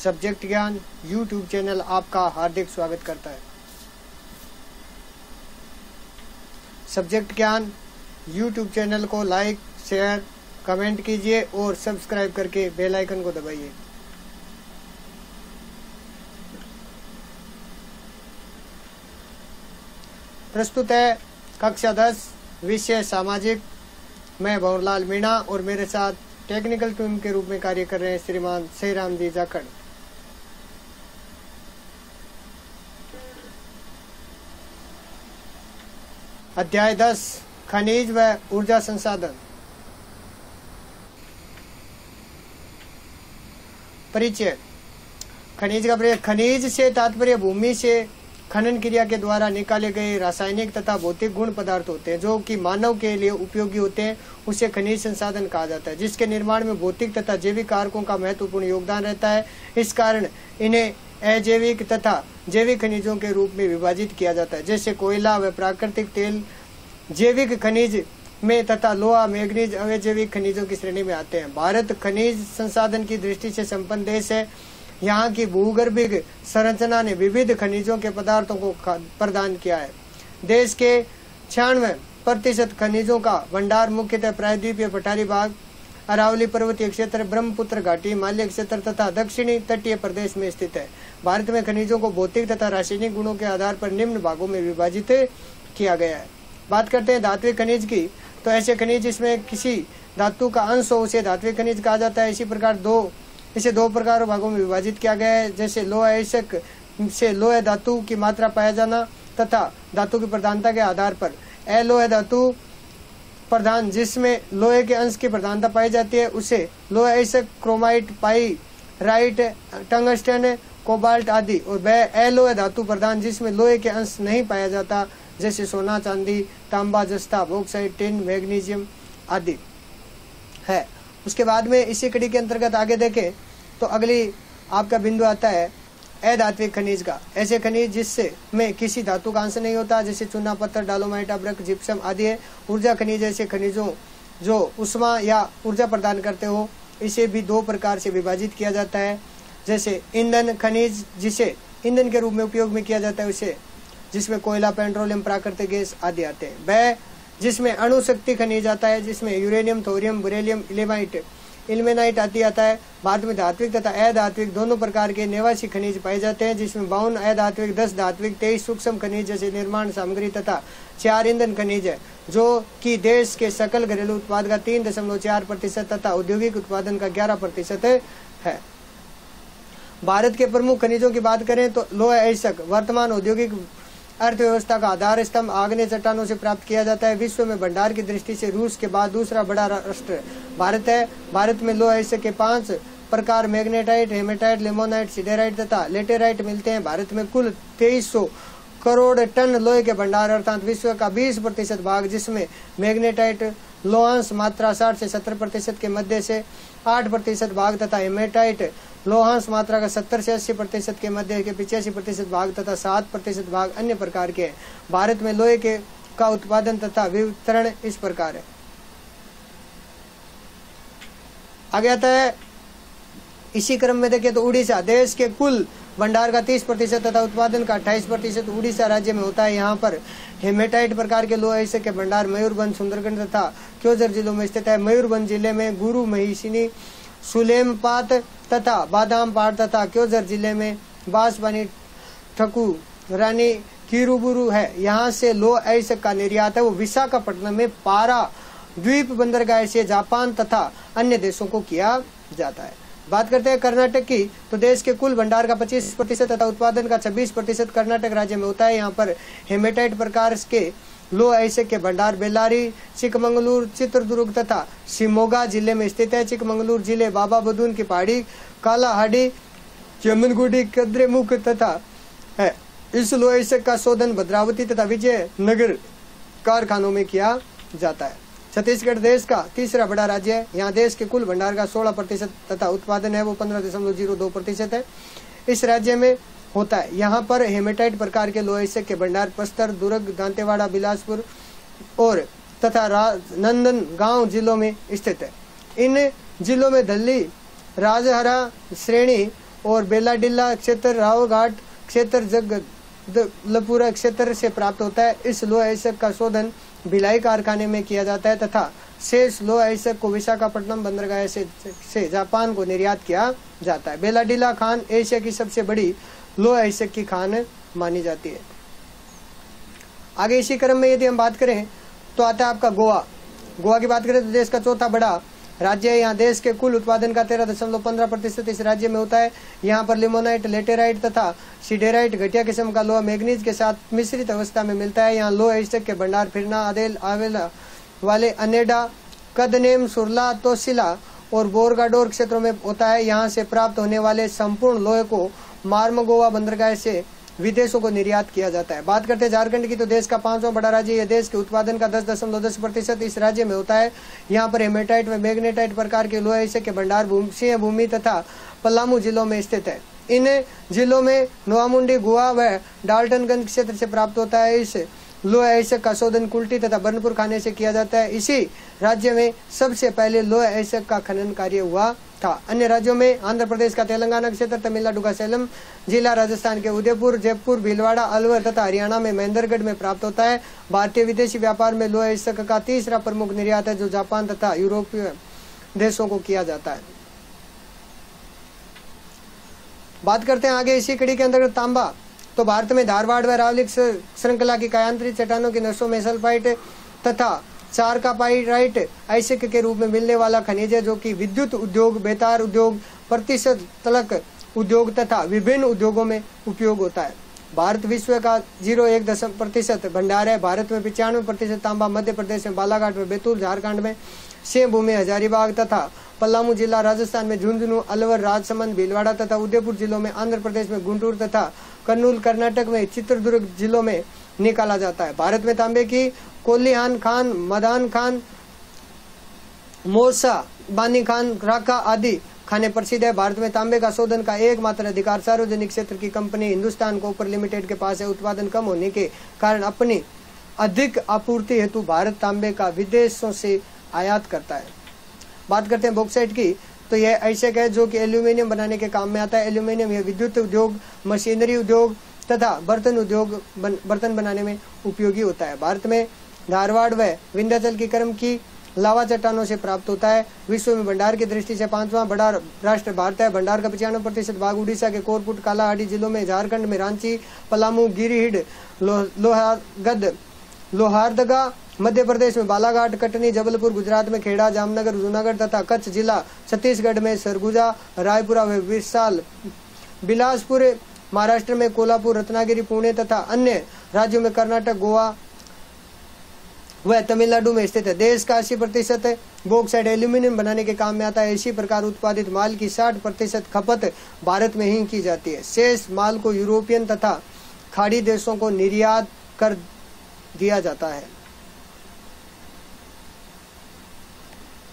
Subject ज्ञान YouTube channel आपका हार्दिक स्वागत करता है। सब्जेक्ट ज्ञान यूट्यूब चैनल को लाइक, शेयर, कमेंट कीजिए और सब्सक्राइब करके बेल आइकन को दबाइए। प्रस्तुत है कक्षा 10 विषय सामाजिक। मैं भंवरलाल मीणा और मेरे साथ टेक्निकल टीम के रूप में कार्य कर रहे हैं श्रीमान सहीराम जी जाखड़। अध्याय 10 खनिज व ऊर्जा संसाधन। परिचय। खनिज का परिचय। खनिज से तात्पर्य भूमि से खनन क्रिया के द्वारा निकाले गए रासायनिक तथा भौतिक गुण पदार्थ होते हैं जो कि मानव के लिए उपयोगी होते हैं। उसे खनिज संसाधन कहा जाता है, जिसके निर्माण में भौतिक तथा जैविक कारकों का महत्वपूर्ण योगदान रहता है। इस कारण इन्हें अजैविक तथा जैविक खनिजों के रूप में विभाजित किया जाता है, जैसे कोयला व प्राकृतिक तेल जैविक खनिज में तथा लोहा, मैग्नीज अजैविक खनिजों की श्रेणी में आते हैं। भारत खनिज संसाधन की दृष्टि से संपन्न देश है। यहाँ की भूगर्भिक संरचना ने विविध खनिजों के पदार्थों को प्रदान किया है। देश के 96% खनिजों का भंडार मुख्यतः प्रायद्वीपीय पठारी भाग, अरावली पर्वतीय क्षेत्र, ब्रह्मपुत्र घाटी, हिमालय क्षेत्र तथा दक्षिणी तटीय प्रदेश में स्थित है। भारत में खनिजों को भौतिक तथा रासायनिक गुणों के आधार पर निम्न भागों में विभाजित किया गया है। बात करते हैं धात्विक खनिज की, तो ऐसे खनिज जिसमें किसी धातु का अंश हो उसे धात्विक खनिज कहा जाता है। इसी प्रकार इसे दो प्रकार भागों में विभाजित किया गया है, जैसे लोह अयस्क से लोह धातु की मात्रा पाया जाना तथा धातु की प्रधानता के आधार पर अलोह धातु प्रधान जिसमें लोहे के अंश की प्रधानता पाई जाती है उसे लोह अयस्क, क्रोमाइट, पाइराइट, टंगस्टन, कोबाल्ट आदि, और वह अलोह धातु प्रधान जिसमें लोहे के अंश नहीं पाया जाता जैसे सोना, चांदी, तांबा, जस्ता, बॉक्साइट, टिन, मैग्नीशियम आदि है। उसके बाद में इसी कड़ी के अंतर्गत आगे देखें तो अगली आपका बिंदु आता है अधात्विक खनिज का। ऐसे खनिज जिससे में किसी धातु का अंश नहीं होता, जैसे चूना, पत्थर, डालोमाइट, अब्रक, जिप्सम आदि है। ऊर्जा खनिज ऐसे खनिजों जो उष्मा या ऊर्जा प्रदान करते हो, इसे भी दो प्रकार से विभाजित किया जाता है। जैसे ईंधन खनिज जिसे ईंधन के रूप में उपयोग में किया जाता है उसे, जिसमें कोयला, पेट्रोलियम, प्राकृतिक गैस आदि आते हैं। वह जिसमें अणु शक्ति खनिज आता है, जिसमें यूरेनियम, थोरियम, बेरिलियम, इल्मेनाइट आदि आता है। भारत में धात्विक तथा अधात्विक दोनों प्रकार के निवासी खनिज पाए जाते हैं, जिसमें 52 अधात्विक, 10 धात्विक, 23 सूक्ष्म खनिज जैसे निर्माण सामग्री तथा 4 ईंधन खनिज है, जो कि देश के सकल घरेलू उत्पाद का 3.4% तथा औद्योगिक उत्पादन का 11% है। भारत के प्रमुख खनिजों की बात करें तो लोह अयस्क वर्तमान औद्योगिक अर्थव्यवस्था का आधार स्तंभ आग्नेय चट्टानों से प्राप्त किया जाता है। विश्व में भंडार की दृष्टि से रूस के बाद दूसरा बड़ा राष्ट्र भारत है। भारत में लोह अयस्क के 5 प्रकार मैग्नेटाइट, हेमेटाइट, लिमोनाइट, सिडेराइट तथा लेटेराइट मिलते हैं। भारत में कुल 2300 करोड़ टन लोहे के भंडार अर्थात विश्व का 20% भाग, जिसमें मैग्नेटाइट लोहांश मात्रा 60 से 70% के मध्य से 8% भाग तथा हेमेटाइट लोहांश मात्रा का 70 से 80% के मध्य के 85% भाग तथा 7% भाग अन्य प्रकार के हैं। भारत में लोहे के का उत्पादन तथा वितरण इस प्रकार है। आगे आता है इसी क्रम में देखें तो उड़ीसा देश के कुल भंडार का 30% तथा उत्पादन का 28% उड़ीसा राज्य में होता है। यहाँ पर हेमेटाइट प्रकार के लोह अयस्क के भंडार मयूरभंज, सुंदरगढ़ तथा क्योंझर जिलों में स्थित है। मयूरभंज जिले में गुरु महिषिनी, सुलेमपात तथा बादाम पहाड़ तथा क्योंझर जिले में बांसवानी, ठकू, रानी, किरुबुरु है। यहाँ से लोह अयस्क का निर्यात है वो विशाखापट्टनम में पारा द्वीप बंदरगाह से जापान तथा अन्य देशों को किया जाता है। बात करते हैं कर्नाटक की, तो देश के कुल भंडार का 25% तथा उत्पादन का 26% कर्नाटक राज्य में होता है। यहाँ पर हेमेटाइट प्रकार के लोह अयस्क के भंडार बेल्लारी, चिकमंगलूर, चित्रदुर्ग तथा शिमोगा जिले में स्थित है। चिकमंगलूर जिले बाबा बदून की पहाड़ी, कालाहाड़ी, चमनगुडी, कद्रेमुख तथा है। इस लोह अयस्क का शोधन भद्रावती तथा विजयनगर कारखानों में किया जाता है। छत्तीसगढ़ देश का तीसरा बड़ा राज्य है। यहाँ देश के कुल भंडार का 16% तथा उत्पादन है वो 15.02% है इस राज्य में होता है। यहाँ पर हेमेटाइट प्रकार के लोह अयस्क के भंडार बस्तर, दुर्ग, दांतेवाड़ा, बिलासपुर और तथा राजनांदगांव जिलों में स्थित है। इन जिलों में दिल्ली, राजहरा श्रेणी और बेलाडिल्ला क्षेत्र, रावघाट क्षेत्र, जगदलपुरा क्षेत्र से प्राप्त होता है। इस लोह अयस्क का शोधन भिलाई कारखाने में किया जाता है तथा शेष लोह अयस्क को विशाखापट्टनम बंदरगाह से जापान को निर्यात किया जाता है। बेलाडिला खान एशिया की सबसे बड़ी लोह अयस्क की खान मानी जाती है। आगे इसी क्रम में यदि हम बात करें तो आता है आपका गोवा। गोवा की बात करें तो देश का चौथा बड़ा राज्य है। यहाँ देश के कुल उत्पादन का 13.15% इस राज्य में होता है। यहाँ पर लिमोनाइट, लेटेराइट तथा सीडेराइट घटिया किस्म का लोहा मैग्नीज के साथ मिश्रित अवस्था में मिलता है। यहाँ लोह अयस्क के भंडार फिरना, आदेल, आवेला वाले, अनेडा, कदनेम, सुरला, तोसिला और बोरगाडोर क्षेत्रों में होता है। यहाँ से प्राप्त होने वाले संपूर्ण लोहे को मार्मगोवा बंदरगाह से विदेशों को निर्यात किया जाता है। बात करते हैं झारखंड की तो देश का 5वां बड़ा राज्य, यह देश के उत्पादन का 10.10% इस राज्य में होता है। यहाँ पर हेमेटाइट व मैग्नेटाइट प्रकार के लोहे अयस्क के भंडार सिंह भूमि तथा पलामू जिलों में स्थित है। इन जिलों में नोआमुंडी, गुआ व डाल्टनगंज क्षेत्र से प्राप्त होता है। इस लोह अयस्क का शोधन कुल्टी तथा बर्नपुर खाने से किया जाता है। इसी राज्य में सबसे पहले लोह अयस्क का खनन कार्य हुआ था। अन्य राज्यों में आंध्र प्रदेश का तेलंगाना क्षेत्र, तमिलनाडु का सेलम जिला, राजस्थान के उदयपुर, जयपुर, भीलवाड़ा, अलवर तथा हरियाणा में महेंद्रगढ़ में प्राप्त होता है। भारतीय विदेशी व्यापार में लोह अयस्क का तीसरा प्रमुख निर्यात है जो जापान तथा यूरोपीय देशों को किया जाता है। बात करते हैं आगे इसी कड़ी के अंतर्गत तांबा। तो भारत में धारवाड़ व रावलिक श्रृंखला की कायांतरित चट्टानों की नसों में सल्फाइट तथा चारकापाइराइट अयस्क के रूप में मिलने वाला खनिज है जो कि विद्युत उद्योग, बेतार उद्योग, प्रतिशत तलक उद्योग तथा विभिन्न उद्योगों में उपयोग होता है। भारत विश्व का 0.1% भंडार है। भारत में 95% तांबा मध्य प्रदेश में बालाघाट में बैतूल, झारखंड में सिंहभूमि, हजारीबाग तथा पलामू जिला, राजस्थान में झुंझुनू, अलवर, राजसमंद, भीलवाड़ा तथा उदयपुर जिलों में, आंध्र प्रदेश में गुंटूर तथा कर्नूल, कर्नाटक में चित्रदुर्ग जिलों में निकाला जाता है। भारत में तांबे की कोल्लिहान खान, मदान खान, मोसा, बानी खान, राका आदि खाने प्रसिद्ध है। भारत में तांबे का शोधन का एकमात्र अधिकार सार्वजनिक क्षेत्र की कंपनी हिंदुस्तान कॉपर लिमिटेड के पास है। उत्पादन कम होने के कारण अपनी अधिक आपूर्ति हेतु भारत तांबे का विदेशों से आयात करता है। बात करते हैं बॉक्साइट की तो यह अयस्क है जो कि एल्यूमिनियम बनाने के काम में आता है। एल्यूमिनियम यह विद्युत उद्योग, मशीनरी उद्योग तथा बर्तन बनाने में उपयोगी होता है। भारत में धारवाड़ व विंध्याचल की क्रम की लावा चट्टानों से प्राप्त होता है। विश्व में भंडार की दृष्टि से 5वां बड़ा राष्ट्र भारत है। भंडार का 95% भाग उड़ीसा के कोरपुट, कालाहांडी जिलों में, झारखंड में रांची, पलामू, गिरिडीह, लोहारदगा, मध्य प्रदेश में बालाघाट, कटनी, जबलपुर, गुजरात में खेड़ा, जामनगर, जूनागढ़ तथा कच्छ जिला, छत्तीसगढ़ में सरगुजा, रायपुरा व विशाल, बिलासपुर, महाराष्ट्र में कोल्हापुर, रत्नागिरी, पुणे तथा अन्य राज्यों में कर्नाटक, गोवा वह तमिलनाडु में स्थित है। देश का 80% बॉक्साइट एल्यूमिनियम बनाने के काम में आता है। इसी प्रकार उत्पादित माल की 60% खपत भारत में ही की जाती है। शेष माल को यूरोपियन तथा खाड़ी देशों को निर्यात कर दिया जाता है।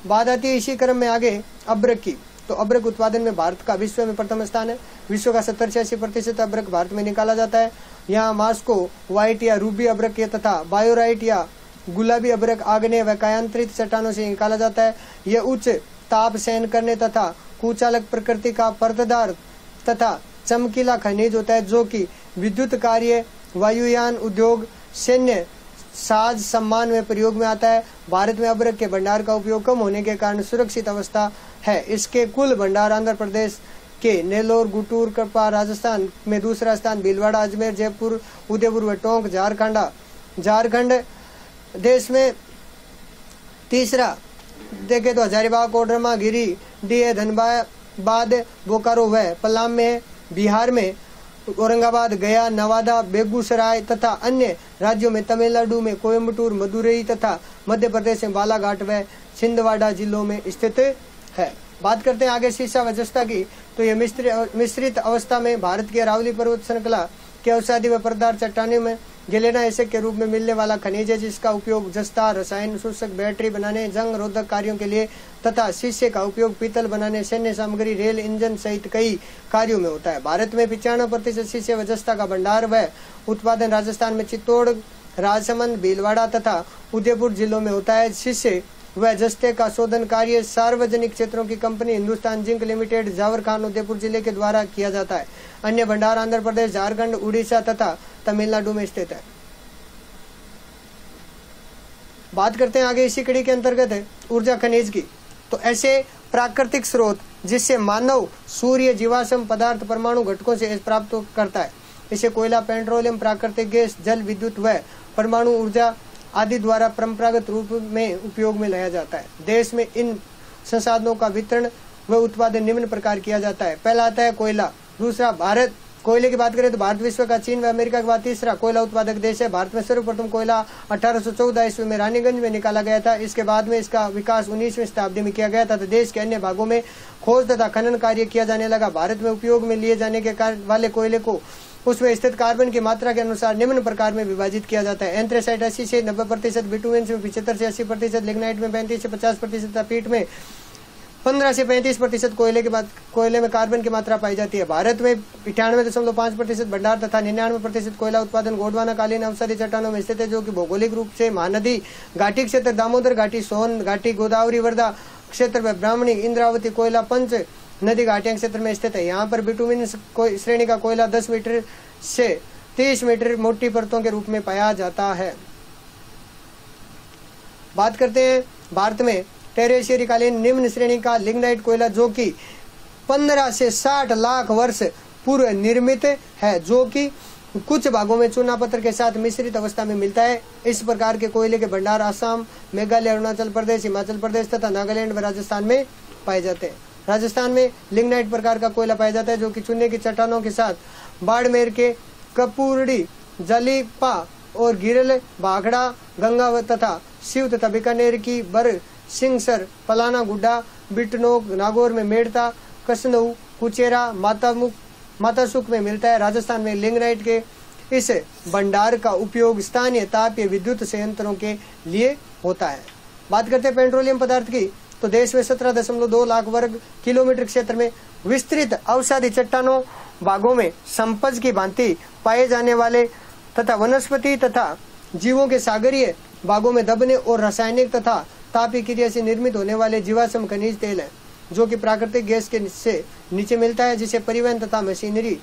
बात आती है इसी क्रम में आगे अब्रक की। तो अब्रक उत्पादन में भारत का विश्व में प्रथम स्थान है। विश्व का 70-80% अब्रक भारत में निकाला जाता है। यहाँ मास्को व्हाइट या रूबी अब्रक तथा बायोराइट या गुलाबी अब्रक आग्नेय व कायांतरित चट्टानों से निकाला जाता है। यह उच्च ताप सहन करने तथा कुचालक प्रकृति का परतदार तथा चमकीला खनिज होता है जो कि विद्युत कार्य, वायुयान उद्योग, सैन्य साज सम्मान में प्रयोग में आता है। भारत में अब्रक के भंडार का उपयोग कम होने के कारण सुरक्षित अवस्था है। इसके कुल भंडार आंध्र प्रदेश के नेलोर, गुंटूर, कपा, राजस्थान में दूसरा स्थान, भीलवाड़ा, अजमेर, जयपुर, उदयपुर व टोंक, झारखंड देश में तीसरा देखे तो हजारीबाग, कोडरमा, गिरिडीह, धनबाद, बोकारो व पलाम में, बिहार में औरंगाबाद, गया, नवादा, बेगूसराय तथा अन्य राज्यों में तमिलनाडु में कोयम्बटूर, मदुरई तथा मध्य प्रदेश में बालाघाट व छिंदवाड़ा जिलों में स्थित है। बात करते हैं आगे शीशा व जस्ता की। तो यह मिश्रित अवस्था में भारत की अरावली पर्वत श्रृंखला के अवसादी व परदार चट्टानों में गैलेना अयस्क के रूप में मिलने वाला खनिज है जिसका उपयोग जस्ता, रसायन शोषक, बैटरी बनाने, जंग रोधक कार्यों के लिए तथा शीशे का उपयोग पीतल बनाने, सैन्य सामग्री, रेल इंजन सहित कई कार्यों में होता है। भारत में 95% शीशे व जस्ता का भंडार व उत्पादन राजस्थान में चित्तौड़, राजसमंद, भीलवाड़ा तथा उदयपुर जिलों में होता है। शीशे व जस्ते का शोधन कार्य सार्वजनिक क्षेत्रों की company Hindustan Zinc Limited Zawar खान उदयपुर जिले के द्वारा किया जाता है। अन्य भंडार आंध्र प्रदेश, झारखंड, उड़ीसा तथा तमिलनाडु में स्थित है। बात करते हैं आगे इसी कड़ी के अंतर्गत है ऊर्जा खनिज की। तो ऐसे प्राकृतिक स्रोत जिससे मानव सूर्य जीवाश्म पदार्थ परमाणु घटकों से प्राप्त करता है, इसे कोयला, पेट्रोलियम, प्राकृतिक गैस, जल विद्युत व परमाणु ऊर्जा आदि द्वारा परंपरागत रूप में उपयोग में लाया जाता है। देश में इन संसाधनों का वितरण व उत्पादन निम्न प्रकार किया जाता है। पहला आता है कोयला। दूसरा, भारत। कोयले की बात करें तो भारत विश्व का चीन व अमेरिका के बाद तीसरा कोयला उत्पादक देश है। भारत में सर्वप्रथम कोयला 1814 ईस्वी में रानीगंज में निकाला गया था। इसके बाद में इसका विकास 19वीं शताब्दी में किया गया था। देश के अन्य भागों में खोज तथा खनन कार्य किया जाने लगा। भारत में उपयोग में लिए जाने के वाले कोयले को उसमें स्थित कार्बन की मात्रा के अनुसार निम्न प्रकार में विभाजित किया जाता है। एंथ्रेसाइट 80 से 90%, बिटुमेन में 75 से 80%, लिग्नाइट में 35 से 50% तथा पीट में 15 से 35% कोयले में कार्बन की मात्रा पाई जाती है। भारत में 98.5% भंडार तथा 99% कोयला उत्पादन गोंडवाना कालीन अवसादी चट्टानों में स्थित है, जो कि भौगोलिक रूप से महानदी घाटी क्षेत्र, दामोदर घाटी, सोन घाटी, गोदावरी, वर्धा क्षेत्र में ब्राह्मणी, इंद्रावती कोयला पंच नदी घाटियां क्षेत्र में स्थित है। यहाँ पर बिटुमिन श्रेणी का कोयला 10 मीटर से 30 मीटर मोटी परतों के रूप में पाया जाता है। बात करते हैं भारत में टेरेशियरी कालीन निम्न श्रेणी का लिग्नाइट कोयला, जो कि 15 से 60 लाख वर्ष पूर्व निर्मित है, जो कि कुछ भागों में चूना पत्थर के साथ मिश्रित अवस्था में मिलता है। इस प्रकार के कोयले के भंडार असम, मेघालय, अरुणाचल प्रदेश, हिमाचल प्रदेश तथा नागालैंड व राजस्थान में पाए जाते हैं। राजस्थान में लिग्नाइट प्रकार का कोयला पाया जाता है, जो कि चूने की चट्टानों के साथ बाड़मेर के कपूरड़ी, जलीपा और गिरल, बाघड़ा, गंगा तथा शिव तथा बीकानेर की बर सिंगसर, पलाना गुड्डा, बिटनोक, नागौर में मेड़ता, कसनऊ, कुचेरा, मातासुक में मिलता है। राजस्थान में लिग्नाइट के इस भंडार का उपयोग स्थानीय तापीय विद्युत संयंत्रों के लिए होता है। बात करते हैं पेट्रोलियम पदार्थ की। तो देश में 17.2 लाख वर्ग किलोमीटर क्षेत्र में विस्तृत अवसादी चट्टानों भागों में संपज की भांति पाए जाने वाले तथा वनस्पति तथा जीवों के सागरीय भागों में दबने और रासायनिक तथा तापीय क्रिया से निर्मित होने वाले जीवाश्म खनिज तेल है, जो कि प्राकृतिक गैस के से नीचे मिलता है, जिसे परिवहन तथा मशीनरी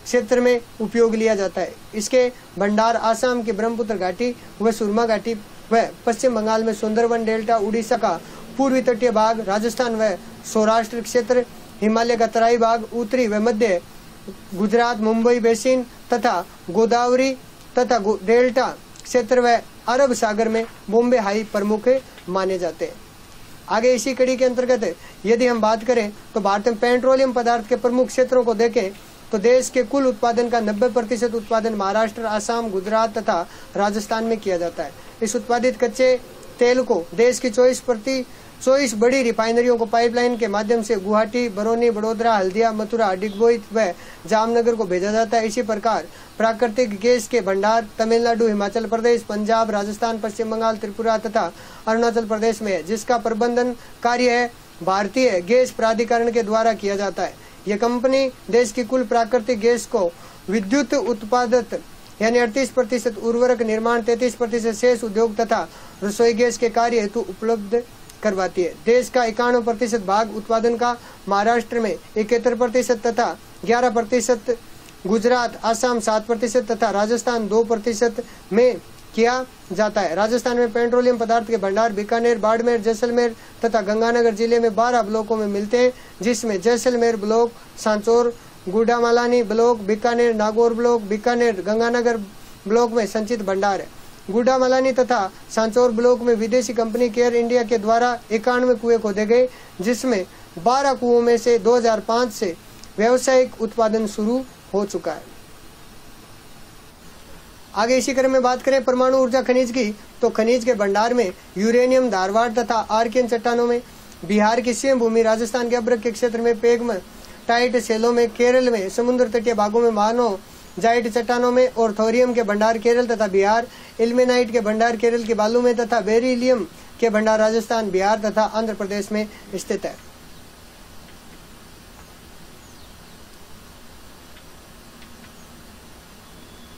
क्षेत्र में उपयोग लिया जाता है। इसके भंडार आसाम की ब्रह्मपुत्र घाटी व सुरमा घाटी व पश्चिम बंगाल में सुंदरवन डेल्टा, उड़ीसा का पूर्वी तटीय भाग, राजस्थान व सौराष्ट्र क्षेत्र, हिमालय का तराई भाग, उत्तरी व मध्य गुजरात, मुंबई बेसिन तथा गोदावरी तथा डेल्टा क्षेत्र व अरब सागर में बॉम्बे हाई प्रमुख माने जाते हैं। आगे इसी कड़ी के अंतर्गत यदि हम बात करें तो भारत में पेट्रोलियम पदार्थ के प्रमुख क्षेत्रों को देखें तो देश के कुल उत्पादन का 90% उत्पादन महाराष्ट्र, आसाम, गुजरात तथा राजस्थान में किया जाता है। इस उत्पादित कच्चे तेल को देश की 24 बड़ी रिफाइनरियों को पाइपलाइन के माध्यम से गुवाहाटी, बरौनी, बड़ोदरा, हल्दिया, मथुरा, डिगबोई व जामनगर को भेजा जाता है। इसी प्रकार प्राकृतिक गैस के भंडार तमिलनाडु, हिमाचल प्रदेश, पंजाब, राजस्थान, पश्चिम बंगाल, त्रिपुरा तथा अरुणाचल प्रदेश में है, जिसका प्रबंधन कार्य है भारतीय गैस प्राधिकरण के द्वारा किया जाता है। यह कंपनी देश की कुल प्राकृतिक गैस को विद्युत उत्पादक यानी 38%, उर्वरक निर्माण 33%, शेष उद्योग तथा रसोई गैस के कार्य हेतु उपलब्ध करवाती है। देश का 91% भाग उत्पादन का महाराष्ट्र में 71% तथा 11% गुजरात, आसाम 7% तथा राजस्थान 2% में किया जाता है। राजस्थान में पेट्रोलियम पदार्थ के भंडार बीकानेर, बाड़मेर, जैसलमेर तथा गंगानगर जिले में 12 ब्लॉकों में मिलते हैं, जिसमें Jaisalmer block, Sanchore, Gudamalani block, Bikaner, Nagaur block, Bikaner, Ganganagar block में संचित भंडार है। गुडामालानी तथा सांचौर ब्लॉक में विदेशी कंपनी केयर इंडिया के द्वारा 91 कुएं खोदे गए, जिसमें 12 कुओं में से 2005 से व्यावसायिक उत्पादन शुरू हो चुका है। आगे इसी क्रम में बात करें परमाणु ऊर्जा खनिज की, तो खनिज के भंडार में यूरेनियम धारवाड़ तथा आर्कियन चट्टानों में, बिहार की सीएम भूमि, राजस्थान के अब्रक के क्षेत्र में, पेगम टाइट सेलों में, केरल में समुद्र तटीय भागों में मानो जाइट चट्टानों में और थोरियम के भंडार केरल तथा बिहार, इल्मेनाइट के भंडार केरल के बालू में तथा बेरिलियम के भंडार राजस्थान, बिहार तथा आंध्र प्रदेश में स्थित है।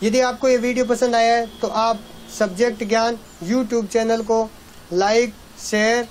यदि आपको ये वीडियो पसंद आया है तो आप सब्जेक्ट ज्ञान YouTube चैनल को लाइक, शेयर